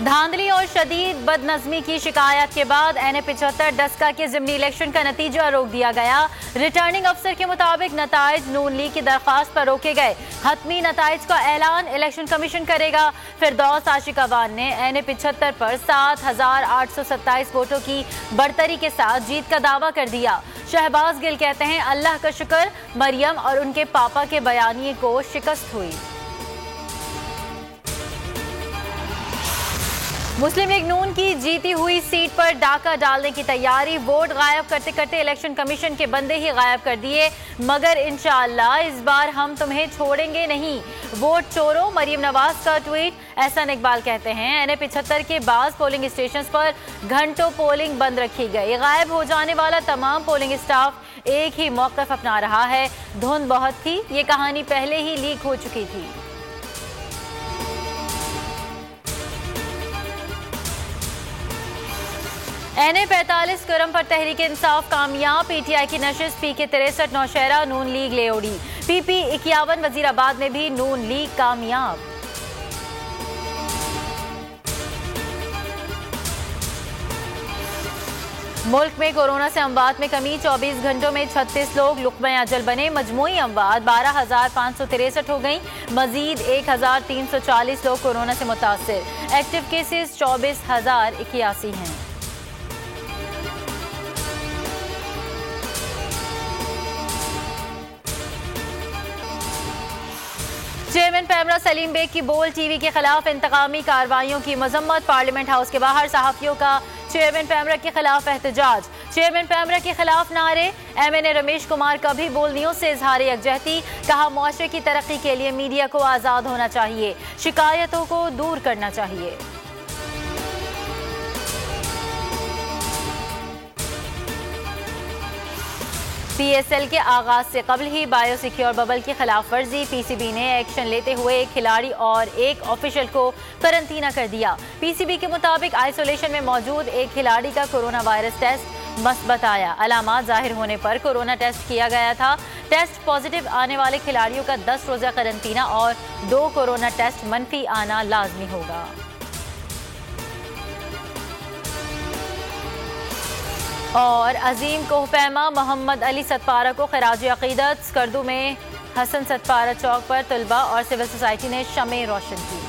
धांधली और शदीद बदनज़मी की शिकायत के बाद NA-75 डस्का के ज़िमनी इलेक्शन का नतीजा रोक दिया गया। रिटर्निंग अफसर के मुताबिक नताइज नून लीग की दरख्वास्त पर रोके गए। हतमी नताइज का ऐलान इलेक्शन कमीशन करेगा। फिरदौस आशिक अवान ने NA-75 पर 7,827 वोटों की बढ़तरी के साथ जीत का दावा कर दिया। शहबाज गिल कहते हैं, अल्लाह का शुक्र, मरियम और उनके पापा के बयानिए को शिकस्त हुई। मुस्लिम लीग नून की जीती हुई सीट पर डाका डालने की तैयारी। वोट गायब करते करते इलेक्शन कमीशन के बंदे ही गायब कर दिए, मगर इंशाअल्लाह इस बार हम तुम्हें छोड़ेंगे नहीं। वोट चोरों, मरियम नवाज का ट्वीट। एहसान इकबाल कहते हैं, NA-75 के बाद पोलिंग स्टेशन पर घंटों पोलिंग बंद रखी गई। गायब हो जाने वाला तमाम पोलिंग स्टाफ एक ही मौक़िफ़ अपना रहा है। धुंध बहुत थी, ये कहानी पहले ही लीक हो चुकी थी। NA-45 करम पर तहरीक इंसाफ कामयाब। PTI की नशिस्त PK 63 नौशहरा नून लीग ले उड़ी। PP 51 वजीराबाद में भी नून लीग कामयाब। मुल्क में कोरोना से अमवात में कमी। 24 घंटों में 36 लोग लुक़्मा अजल बने। मजमूई अमवात 12,563 हो गई। मजीद 1,340 लोग कोरोना से मुतासिर। एक्टिव केसेस 24,081 हैं। चेयरमैन पैमरा सलीम बेग की बोल टीवी के खिलाफ इंतकामी कार्रवाइयों की मजम्मत। पार्लियामेंट हाउस के बाहर सहाफ़ियों का चेयरमैन पैमरा के खिलाफ एहतजाज। चेयरमैन पैमरा के खिलाफ नारे। MNA रमेश कुमार का भी बोलनियों से इजहार यकजहती। कहा, मुआशरे की तरक्की के लिए मीडिया को आज़ाद होना चाहिए, शिकायतों को दूर करना चाहिए। PSL के आगाज से कबल ही बायोसिक्योर बबल की खिलाफ वर्जी। PCB ने एक्शन लेते हुए एक खिलाड़ी और एक ऑफिशियल को करंतना कर दिया। PCB के मुताबिक आइसोलेशन में मौजूद एक खिलाड़ी का कोरोना वायरस टेस्ट मस्बत आया। अलामात जाहिर होने पर कोरोना टेस्ट किया गया था। टेस्ट पॉजिटिव आने वाले खिलाड़ियों का 10 रोज़ा करंतना और 2 कोरोना टेस्ट मनफी आना लाजमी होगा। और अजीम कोहपैमा मोहम्मद अली सतपारा को खिराज अकीदत। स्कर्दू में हसन सतपारा चौक पर तलबा और सिविल सोसाइटी ने शमें रोशन की।